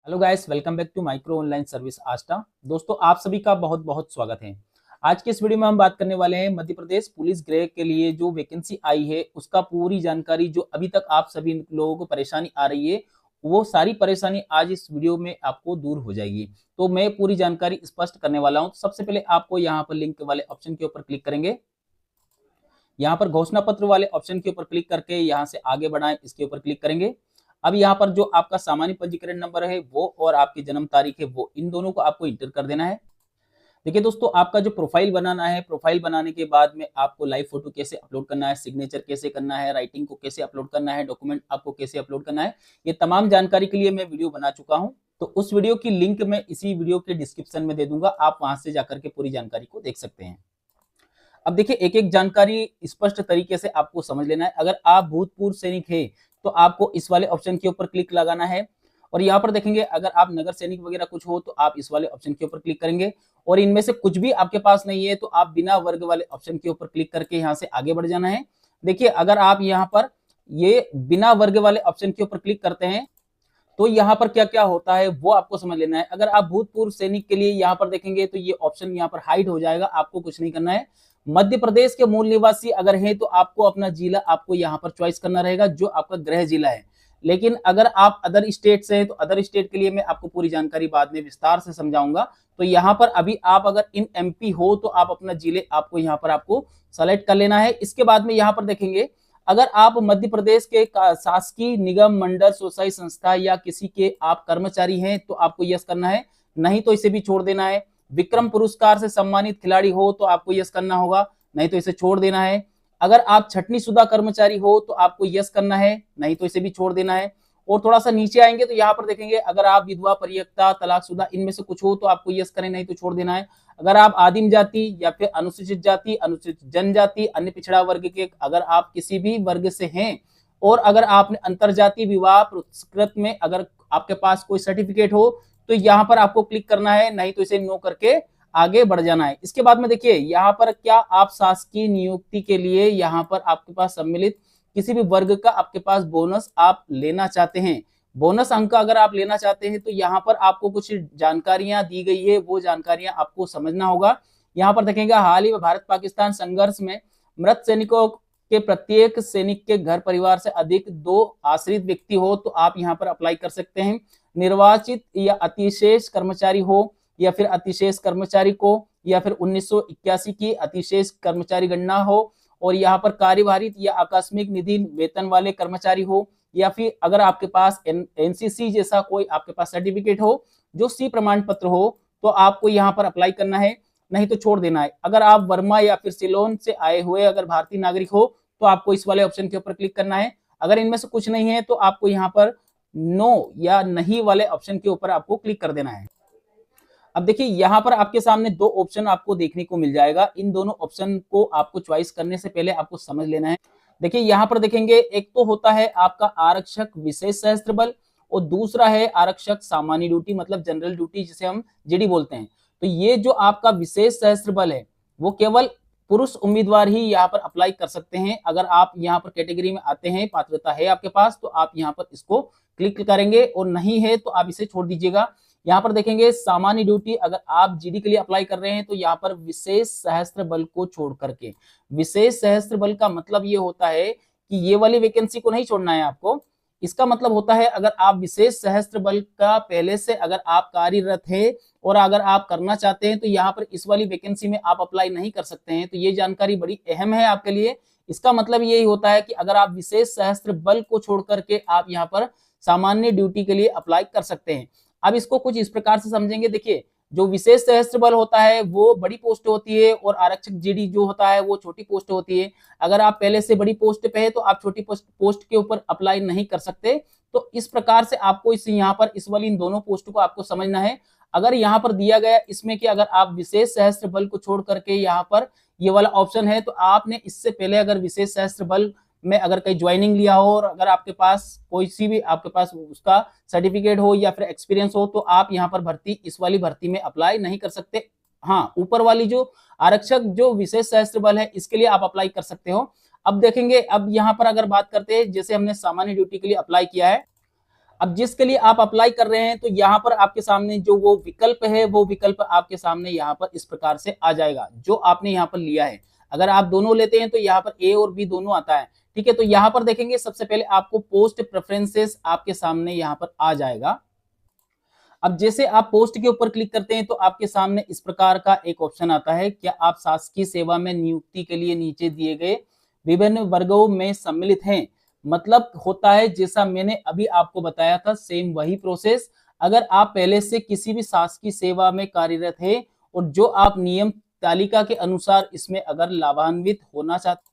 Hello guys, welcome back to micro online service Aastha. दोस्तों, आप सभी का बहुत बहुत स्वागत है। आज के इस वीडियो में हम बात करने वाले हैं मध्य प्रदेश पुलिस ग्रेड के लिए जो वैकेंसी आई है उसका पूरी जानकारी। जो अभी तक आप सभी लोगों को परेशानी आ रही है वो सारी परेशानी आज इस वीडियो में आपको दूर हो जाएगी। तो मैं पूरी जानकारी स्पष्ट करने वाला हूं। तो सबसे पहले आपको यहाँ पर लिंक वाले ऑप्शन के ऊपर क्लिक करेंगे। यहाँ पर घोषणा पत्र वाले ऑप्शन के ऊपर क्लिक करके यहाँ से आगे बढ़ाएं, इसके ऊपर क्लिक करेंगे। अब यहाँ पर जो आपका सामान्य पंजीकरण नंबर है वो और आपकी जन्म तारीख है वो इन दोनों को आपको इंटर कर देना है। देखिए दोस्तों, आपका जो प्रोफाइल बनाना है, प्रोफाइल बनाने के बाद में आपको लाइव फोटो कैसे अपलोड करना है, सिग्नेचर कैसे करना है, राइटिंग को कैसे अपलोड करना है, डॉक्यूमेंट आपको कैसे अपलोड करना है, ये तमाम जानकारी के लिए मैं वीडियो बना चुका हूं। तो उस वीडियो की लिंक मैं इसी वीडियो के डिस्क्रिप्शन में दे दूंगा, आप वहां से जाकर के पूरी जानकारी को देख सकते हैं। अब देखिए, एक एक जानकारी स्पष्ट तरीके से आपको समझ लेना है। अगर आप भूतपूर्व सैनिक है तो आपको इस वाले ऑप्शन के ऊपर क्लिक लगाना है। और यहाँ पर देखेंगे, अगर आप नगर सैनिक वगैरह कुछ हो तो आप इस वाले ऑप्शन के ऊपर क्लिक करेंगे। और इनमें से कुछ भी आपके पास नहीं है तो आप बिना वर्ग वाले ऑप्शन के ऊपर क्लिक करके यहाँ से आगे बढ़ जाना है। देखिए, अगर आप यहाँ पर ये बिना वर्ग वाले ऑप्शन के ऊपर क्लिक करते हैं तो यहाँ पर क्या क्या होता है वो आपको समझ लेना है। अगर आप भूतपूर्व सैनिक के लिए यहाँ पर देखेंगे तो ये ऑप्शन यहाँ पर हाइड हो जाएगा, आपको कुछ नहीं करना है। मध्य प्रदेश के मूल निवासी अगर है तो आपको अपना जिला आपको यहाँ पर चॉइस करना रहेगा जो आपका गृह जिला है। लेकिन अगर आप अदर स्टेट से हैं तो अदर स्टेट के लिए मैं आपको पूरी जानकारी बाद में विस्तार से समझाऊंगा। तो यहाँ पर अभी आप अगर इन एमपी हो तो आप अपना जिले आपको यहाँ पर आपको सेलेक्ट कर लेना है। इसके बाद में यहाँ पर देखेंगे, अगर आप मध्य प्रदेश के शासकीय निगम मंडल सोसाइटी संस्था या किसी के आप कर्मचारी हैं तो आपको यस करना है, नहीं तो इसे भी छोड़ देना है। विक्रम पुरस्कार से सम्मानित खिलाड़ी हो तो आपको यस करना होगा, नहीं तो इसे छोड़ देना है। अगर आप छटनी शुदा कर्मचारी हो तो आपको यस करना है, नहीं तो इसे भी छोड़ देना है। और थोड़ा सा नीचे आएंगे तो यहाँ पर देखेंगे, अगर आप विधवा, परित्यक्ता, तलाकशुदा इनमें से कुछ हो तो आपको यस करें, नहीं तो छोड़ देना है। अगर आप आदिम जाति या फिर अनुसूचित जाति, अनुसूचित जनजाति, अन्य पिछड़ा वर्ग के अगर आप किसी भी वर्ग से हैं और अगर आपने अंतरजातीय विवाह पुरस्कृत में अगर आपके पास कोई सर्टिफिकेट हो तो यहाँ पर आपको क्लिक करना है, नहीं तो इसे नो करके आगे बढ़ जाना है। इसके बाद में देखिए, यहाँ पर क्या आप शासकीय नियुक्ति के लिए यहाँ पर आपके पास सम्मिलित किसी भी वर्ग का आपके पास बोनस आप लेना चाहते हैं, बोनस अंक अगर आप लेना चाहते हैं तो यहाँ पर आपको कुछ जानकारियां दी गई है, वो जानकारियां आपको समझना होगा। यहाँ पर देखेंगे, हाल ही में भारत पाकिस्तान संघर्ष में मृत सैनिकों के प्रत्येक सैनिक के घर परिवार से अधिक 2 आश्रित व्यक्ति हो तो आप यहाँ पर अप्लाई कर सकते हैं। निर्वाचित या अतिशेष कर्मचारी हो या फिर अतिशेष कर्मचारी को या फिर 1981 की अतिशेष कर्मचारी गणना हो और यहाँ पर कार्यभारित या आकस्मिक निधि वेतन वाले कर्मचारी हो या फिर अगर आपके पास एनसीसी जैसा कोई आपके पास सर्टिफिकेट हो जो सी प्रमाण पत्र हो तो आपको यहाँ पर अप्लाई करना है, नहीं तो छोड़ देना है। अगर आप वर्मा या फिर सिलोन से आए हुए अगर भारतीय नागरिक हो तो आपको इस वाले ऑप्शन के ऊपर क्लिक करना है। अगर इनमें से कुछ नहीं है तो आपको यहाँ पर नो या नहीं वाले ऑप्शन के ऊपर आपको क्लिक कर देना है। अब देखिए, यहाँ पर आपके सामने 2 ऑप्शन आपको देखने को मिल जाएगा। इन दोनों ऑप्शन को आपको चॉइस करने से पहले आपको समझ लेना है। देखिए, यहाँ पर देखेंगे, एक तो होता है आपका आरक्षक विशेष सशस्त्र बल और दूसरा है आरक्षक सामान्य ड्यूटी, मतलब जनरल ड्यूटी जिसे हम जीडी बोलते हैं। तो ये जो आपका विशेष सशस्त्र बल है वो केवल पुरुष उम्मीदवार ही यहाँ पर अप्लाई कर सकते हैं। अगर आप यहाँ पर कैटेगरी में आते हैं, पात्रता है आपके पास, तो आप यहाँ पर इसको क्लिक करेंगे और नहीं है तो आप इसे छोड़ दीजिएगा। यहाँ पर देखेंगे, सामान्य ड्यूटी अगर आप जीडी के लिए अप्लाई कर रहे हैं तो यहाँ पर विशेष सशस्त्र बल को छोड़ करके, विशेष सशस्त्र बल का मतलब ये होता है कि ये वाली वैकेंसी को नहीं छोड़ना है आपको। इसका मतलब होता है, अगर आप विशेष सशस्त्र बल का पहले से अगर आप कार्यरत है और अगर आप करना चाहते हैं तो यहाँ पर इस वाली वैकेंसी में आप अप्लाई नहीं कर सकते हैं। तो ये जानकारी बड़ी अहम है आपके लिए। इसका मतलब यही होता है कि अगर आप विशेष सशस्त्र बल को छोड़ करके आप यहाँ पर सामान्य ड्यूटी के लिए अप्लाई कर सकते हैं। अब इसको कुछ इस प्रकार से समझेंगे। देखिए, जो विशेष सशस्त्र बल होता है वो बड़ी पोस्ट होती है और आरक्षक जीडी जो होता है वो छोटी पोस्ट होती है। अगर आप पहले से बड़ी पोस्ट पे है तो आप छोटी पोस्ट के ऊपर अप्लाई नहीं कर सकते। तो इस प्रकार से आपको इस यहाँ पर इस वाली इन दोनों पोस्ट को आपको समझना है। अगर यहाँ पर दिया गया इसमें कि अगर आप विशेष सशस्त्र बल को छोड़ करके यहाँ पर ये वाला ऑप्शन है तो आपने इससे पहले अगर विशेष सशस्त्र बल में अगर कहीं ज्वाइनिंग लिया हो और अगर आपके पास कोई सी भी आपके पास उसका सर्टिफिकेट हो या फिर एक्सपीरियंस हो तो आप यहाँ पर भर्ती इस वाली भर्ती में अप्लाई नहीं कर सकते। हाँ, ऊपर वाली जो आरक्षक जो विशेष सशस्त्र बल है इसके लिए आप अप्लाई कर सकते हो। अब देखेंगे, अब यहाँ पर अगर बात करते हैं, जैसे हमने सामान्य ड्यूटी के लिए अप्लाई किया है, अब जिसके लिए आप अप्लाई कर रहे हैं तो यहाँ पर आपके सामने जो वो विकल्प है, वो विकल्प आपके सामने यहाँ पर इस प्रकार से आ जाएगा जो आपने यहाँ पर लिया है। अगर आप दोनों लेते हैं तो यहाँ पर ए और बी दोनों आता है, ठीक है। तो यहाँ पर देखेंगे सबसे पहले आपको पोस्ट प्रेफरेंसेस आपके सामने यहाँ पर आ जाएगा। अब जैसे आप पोस्ट के ऊपर क्लिक करते हैं तो आपके सामने इस प्रकार का एक ऑप्शन आता है, क्या आप शासकीय सेवा में नियुक्ति के लिए नीचे दिए गए विभिन्न वर्गों में सम्मिलित हैं। मतलब होता है जैसा मैंने अभी आपको बताया था, सेम वही प्रोसेस। अगर आप पहले से किसी भी शासकीय सेवा में कार्यरत है और जो आप नियम तालिका के अनुसार इसमें अगर लाभान्वित होना चाहते,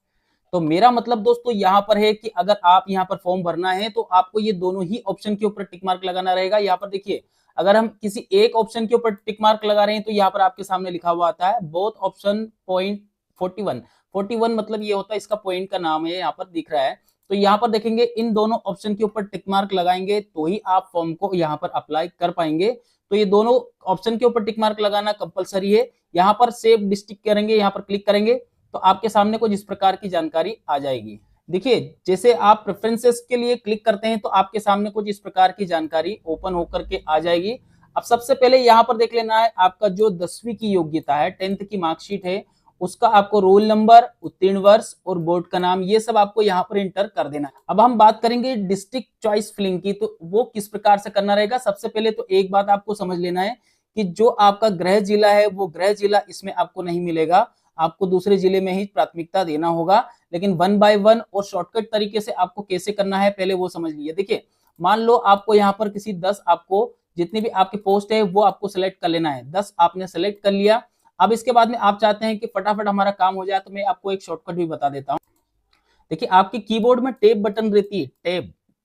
तो मेरा मतलब दोस्तों यहाँ पर है कि अगर आप यहाँ पर फॉर्म भरना है तो आपको ये दोनों ही ऑप्शन के ऊपर टिक मार्क लगाना रहेगा। यहाँ पर देखिए, अगर हम किसी एक ऑप्शन के ऊपर टिक मार्क लगा रहे हैं तो यहाँ पर आपके सामने लिखा हुआ आता है बोथ ऑप्शन पॉइंट 41। 41 मतलब ये होता है, इसका पॉइंट का नाम है, यहाँ पर दिख रहा है। तो यहाँ पर देखेंगे इन दोनों ऑप्शन के ऊपर टिक मार्क लगाएंगे तो ही आप फॉर्म को यहाँ पर अप्लाई कर पाएंगे। तो ये दोनों ऑप्शन के ऊपर टिक मार्क लगाना कंपलसरी है। यहाँ पर सेव डिस्ट्रिक्ट करेंगे, यहाँ पर क्लिक करेंगे तो आपके सामने कुछ इस प्रकार की जानकारी आ जाएगी। देखिए, जैसे आप प्रेफरेंसेस के लिए क्लिक करते हैं तो आपके सामने कुछ इस प्रकार की जानकारी ओपन होकर के आ जाएगी। अब सबसे पहले यहाँ पर देख लेना है आपका जो 10वीं की योग्यता है, 10th की मार्कशीट है, उसका आपको रोल नंबर, उत्तीर्ण वर्ष और बोर्ड का नाम, ये सब आपको यहाँ पर इंटर कर देना है। अब हम बात करेंगे डिस्ट्रिक्ट चॉइस फिलिंग की, तो वो किस प्रकार से करना रहेगा। सबसे पहले तो एक बात आपको समझ लेना है कि जो आपका गृह जिला है वो गृह जिला इसमें आपको नहीं मिलेगा, आपको दूसरे जिले में ही प्राथमिकता देना होगा। लेकिन 1 बाय 1 और शॉर्टकट तरीके से आपको कैसे करना है पहले वो समझ लीजिए। देखिए, मान लो आपको यहाँ पर किसी 10 आपको जितनी भी आपकी पोस्ट है वो आपको सेलेक्ट कर लेना है। 10 आपने सेलेक्ट कर लिया। अब इसके बाद में आप चाहते हैं कि फटाफट हमारा काम हो जाए, तो मैं आपको एक शॉर्टकट भी बता देता हूँ। देखिए, आपके कीबोर्ड में टैब बटन रहती है,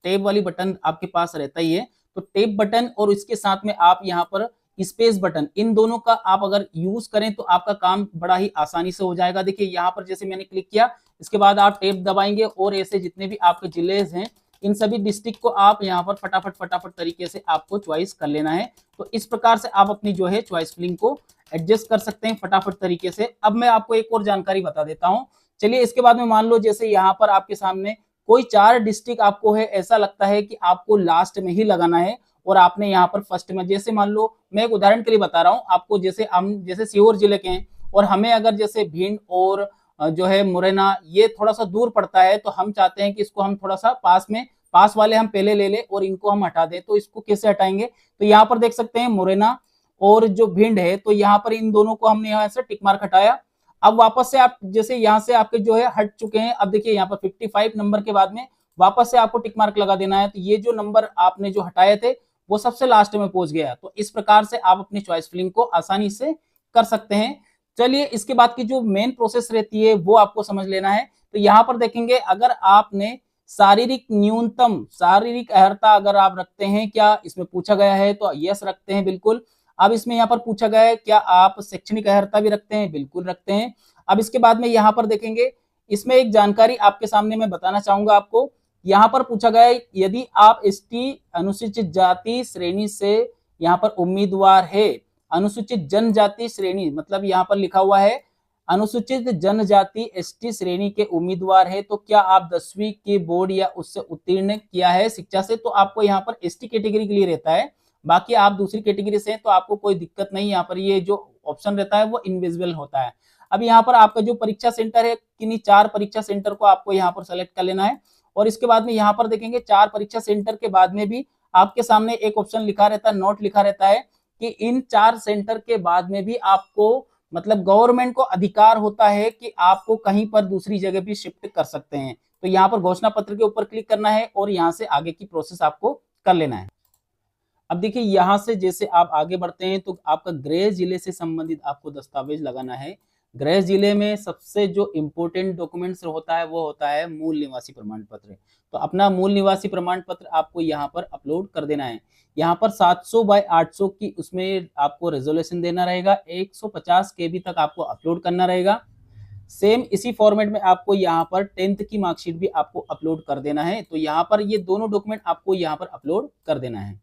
टैब वाली बटन आपके पास रहता ही है। तो टैब बटन और इसके साथ में आप यहाँ पर स्पेस बटन, इन दोनों का आप अगर यूज करें तो आपका काम बड़ा ही आसानी से हो जाएगा। देखिए, यहाँ पर जैसे मैंने क्लिक किया, इसके बाद आप टैब दबाएंगे और ऐसे जितने भी आपके जिले हैं इन सभी डिस्ट्रिक्ट को आप यहाँ पर फटाफट तरीके से आपको चॉइस कर लेना है। तो इस प्रकार से आप अपनी जो है चॉइस फिलिंग को एडजस्ट कर सकते हैं फटाफट तरीके से। अब मैं आपको एक और जानकारी बता देता हूँ। चलिए, इसके बाद में मान लो जैसे यहाँ पर आपके सामने कोई 4 डिस्ट्रिक्ट आपको है, ऐसा लगता है कि आपको लास्ट में ही लगाना है और आपने यहाँ पर फर्स्ट में, जैसे मान लो मैं एक उदाहरण के लिए बता रहा हूँ आपको, जैसे हम जैसे सीहोर जिले के हैं और हमें अगर जैसे भिंड और जो है मुरैना ये थोड़ा सा दूर पड़ता है, तो हम चाहते हैं कि इसको हम थोड़ा सा पास वाले हम पहले ले लें और इनको हम हटा दें। तो इसको कैसे हटाएंगे, तो यहाँ पर देख सकते हैं मुरैना और जो भिंड है, तो यहाँ पर इन दोनों को हमने यहाँ से टिक मार्क हटाया। अब वापस से आप जैसे यहाँ से आपके जो है हट चुके हैं, अब देखिए यहाँ पर 55 नंबर के बाद में वापस से आपको टिक मार्क लगा देना है। तो ये जो नंबर आपने जो हटाए थे वो सबसे लास्ट में पहुंच गया। तो इस प्रकार से आप अपनी चॉइस फिलिंग को आसानी से कर सकते हैं। चलिए, इसके बाद की जो मेन प्रोसेस रहती है वो आपको समझ लेना है। तो यहाँ पर देखेंगे, अगर आपने शारीरिक अर्हता अगर आप रखते हैं, क्या इसमें पूछा गया है, तो यस रखते हैं बिल्कुल। अब इसमें यहाँ पर पूछा गया है क्या आप शैक्षणिक अर्हता भी रखते हैं, बिल्कुल रखते हैं। अब इसके बाद में यहाँ पर देखेंगे, इसमें एक जानकारी आपके सामने मैं बताना चाहूंगा आपको। यहाँ पर पूछा गया है यदि आप एसटी अनुसूचित जाति श्रेणी से यहाँ पर उम्मीदवार है, अनुसूचित जनजाति श्रेणी मतलब यहाँ पर लिखा हुआ है अनुसूचित जनजाति एसटी श्रेणी के उम्मीदवार है, तो क्या आप 10वीं के बोर्ड या उससे उत्तीर्ण किया है शिक्षा से, तो आपको यहाँ पर एसटी कैटेगरी के लिए रहता है। बाकी आप दूसरी कैटेगरी से हैं तो आपको कोई दिक्कत नहीं, यहाँ पर ये जो ऑप्शन रहता है वो इनविजिबल होता है। अब यहाँ पर आपका जो परीक्षा सेंटर है, किन्हीं 4 परीक्षा सेंटर को आपको यहाँ पर सेलेक्ट कर लेना है। और इसके बाद में यहाँ पर देखेंगे 4 परीक्षा सेंटर के बाद में भी आपके सामने एक ऑप्शन लिखा रहता है, नोट लिखा रहता है कि इन 4 सेंटर के बाद में भी आपको मतलब गवर्नमेंट को अधिकार होता है कि आपको कहीं पर दूसरी जगह भी शिफ्ट कर सकते हैं। तो यहाँ पर घोषणा पत्र के ऊपर क्लिक करना है और यहाँ से आगे की प्रोसेस आपको कर लेना है। अब देखिए, यहाँ से जैसे आप आगे बढ़ते हैं तो आपका गृह जिले से संबंधित आपको दस्तावेज लगाना है। गृह जिले में सबसे जो इम्पोर्टेंट डॉक्यूमेंट्स होता है वो होता है मूल निवासी प्रमाण पत्र। तो अपना मूल निवासी प्रमाण पत्र आपको यहाँ पर अपलोड कर देना है। यहाँ पर 700 बाय 800 की उसमें आपको रेजोल्यूशन देना रहेगा, 150 KB तक आपको अपलोड करना रहेगा। सेम इसी फॉर्मेट में आपको यहाँ पर 10th की मार्कशीट भी आपको अपलोड कर देना है। तो यहाँ पर ये दोनों डॉक्यूमेंट आपको यहाँ पर अपलोड कर देना है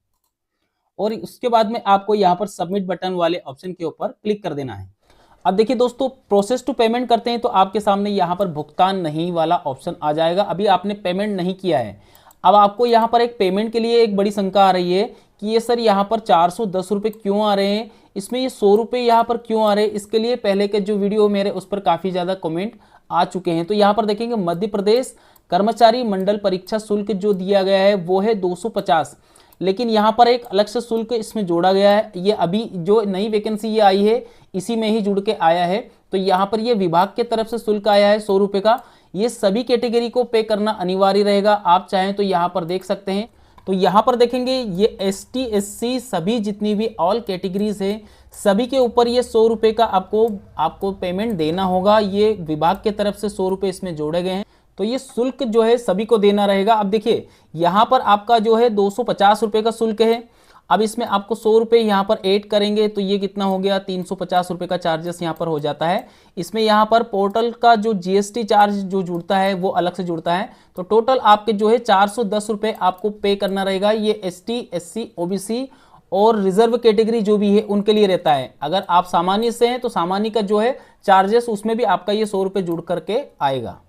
और उसके बाद में आपको यहाँ पर सबमिट बटन वाले ऑप्शन के ऊपर क्लिक कर देना है। अब देखिए दोस्तों, प्रोसेस टू पेमेंट करते हैं तो आपके सामने यहाँ पर भुगतान नहीं वाला ऑप्शन आ जाएगा। अभी आपने पेमेंट नहीं किया है, अब आपको यहाँ पर एक पेमेंट के लिए एक बड़ी शंका आ रही है कि ये सर यहाँ पर 410 रुपये क्यों आ रहे हैं, इसमें ये 100 रुपये यहाँ पर क्यों आ रहे हैं। इसके लिए पहले के जो वीडियो मेरे उस पर काफ़ी ज़्यादा कमेंट आ चुके हैं। तो यहाँ पर देखेंगे मध्य प्रदेश कर्मचारी मंडल परीक्षा शुल्क जो दिया गया है वो है 250, लेकिन यहाँ पर एक अलग से शुल्क इसमें जोड़ा गया है। ये अभी जो नई वैकेंसी ये आई है इसी में ही जुड़ के आया है। तो यहाँ पर ये विभाग के तरफ से शुल्क आया है 100 रुपये का। ये सभी कैटेगरी को पे करना अनिवार्य रहेगा, आप चाहें तो यहाँ पर देख सकते हैं। तो यहाँ पर देखेंगे ये ST SC सभी जितनी भी ऑल कैटेगरीज है सभी के ऊपर ये 100 रुपये का आपको पेमेंट देना होगा। ये विभाग के तरफ से 100 रुपये इसमें जोड़े गए हैं। तो ये शुल्क जो है सभी को देना रहेगा। अब देखिए यहाँ पर आपका जो है 250 रुपये का शुल्क है। अब इसमें आपको 100 रुपये यहाँ पर ऐड करेंगे तो ये कितना हो गया, 350 रुपये का चार्जेस यहाँ पर हो जाता है। इसमें यहाँ पर पोर्टल का जो GST चार्ज जो जुड़ता है वो अलग से जुड़ता है। तो टोटल आपके जो है 410 रुपये आपको पे करना रहेगा। ये ST SC OBC और रिजर्व कैटेगरी जो भी है उनके लिए रहता है। अगर आप सामान्य से हैं तो सामान्य का जो है चार्जेस उसमें भी आपका ये 100 रुपये जुड़ करके आएगा।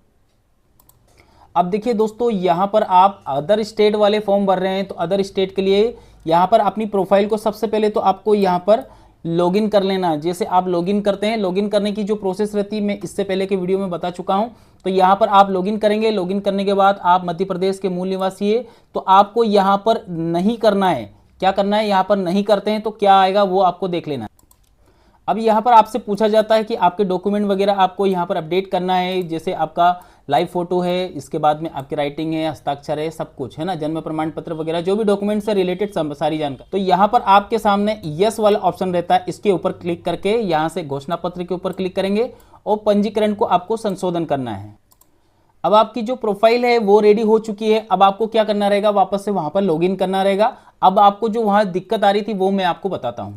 अब देखिए दोस्तों यहाँ पर आप अदर स्टेट वाले फॉर्म भर रहे हैं तो अदर स्टेट के लिए यहाँ पर अपनी प्रोफाइल को सबसे पहले तो आपको यहाँ पर लॉगिन कर लेना। जैसे आप लॉगिन करते हैं, लॉगिन करने की जो प्रोसेस रहती है मैं इससे पहले के वीडियो में बता चुका हूँ। तो यहाँ पर आप लॉगिन करेंगे, लॉगिन करने के बाद आप मध्य प्रदेश के मूल निवासी है तो आपको यहाँ पर नहीं करना है। क्या करना है, यहाँ पर नहीं करते हैं तो क्या आएगा वो आपको देख लेना है। अब यहाँ पर आपसे पूछा जाता है कि आपके डॉक्यूमेंट वगैरह आपको यहाँ पर अपडेट करना है। जैसे आपका लाइव फोटो है, इसके बाद में आपकी राइटिंग है, हस्ताक्षर है, सब कुछ है ना, जन्म प्रमाण पत्र वगैरह जो भी डॉक्यूमेंट से रिलेटेड सारी जानकारी। तो यहाँ पर आपके सामने यस वाला ऑप्शन रहता है, इसके ऊपर क्लिक करके यहाँ से घोषणा पत्र के ऊपर क्लिक करेंगे और पंजीकरण को आपको संशोधन करना है। अब आपकी जो प्रोफाइल है वो रेडी हो चुकी है। अब आपको क्या करना रहेगा, वापस से वहां पर लॉगिन करना रहेगा। अब आपको जो वहां दिक्कत आ रही थी वो मैं आपको बताता हूं।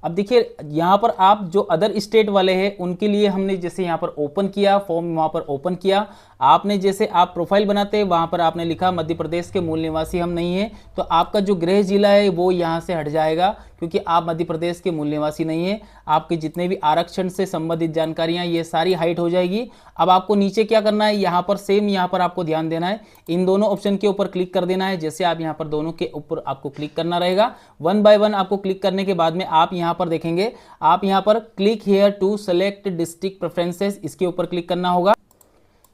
अब देखिए यहाँ पर आप जो अदर स्टेट वाले हैं उनके लिए हमने जैसे यहाँ पर ओपन किया फॉर्म, वहाँ पर ओपन किया, आपने जैसे आप प्रोफाइल बनाते हैं वहाँ पर आपने लिखा मध्य प्रदेश के मूल निवासी हम नहीं हैं, तो आपका जो गृह जिला है वो यहाँ से हट जाएगा क्योंकि आप मध्य प्रदेश के मूल निवासी नहीं हैं। आपके जितने भी आरक्षण से संबंधित जानकारियाँ ये सारी हाइड हो जाएगी। अब आपको नीचे क्या करना है, यहाँ पर सेम यहाँ पर आपको ध्यान देना है, इन दोनों ऑप्शन के ऊपर क्लिक कर देना है। जैसे आप यहाँ पर दोनों के ऊपर आपको क्लिक करना रहेगा, 1 बाय 1 आपको क्लिक करने के बाद में आप यहाँ पर देखेंगे, आप यहाँ पर click here to select district preferences, इसके ऊपर क्लिक करना होगा।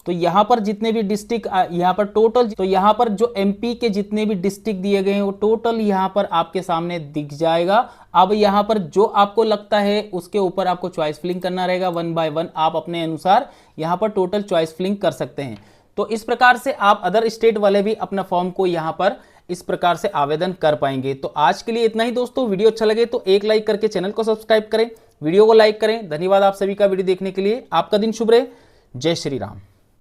तो यहाँ पर जितने भी डिस्ट्रिक्ट यहाँ पर टोटल, तो यहाँ पर जो MP के जितने भी डिस्ट्रिक्ट दिए गए हैं वो टोटल यहाँ पर आपके सामने दिख जाएगा। अब यहाँ पर जो आपको लगता है उसके ऊपर आपको चॉइस फिलिंग करना रहेगा। 1 बाय 1 आप अपने अनुसार यहाँ पर टोटल चॉइस फिलिंग कर सकते हैं। तो इस प्रकार से आप अदर स्टेट वाले भी अपना फॉर्म को यहाँ पर इस प्रकार से आवेदन कर पाएंगे। तो आज के लिए इतना ही दोस्तों। वीडियो अच्छा लगे तो एक लाइक करके चैनल को सब्सक्राइब करें, वीडियो को लाइक करें। धन्यवाद आप सभी का वीडियो देखने के लिए। आपका दिन शुभ रहे। जय श्री राम।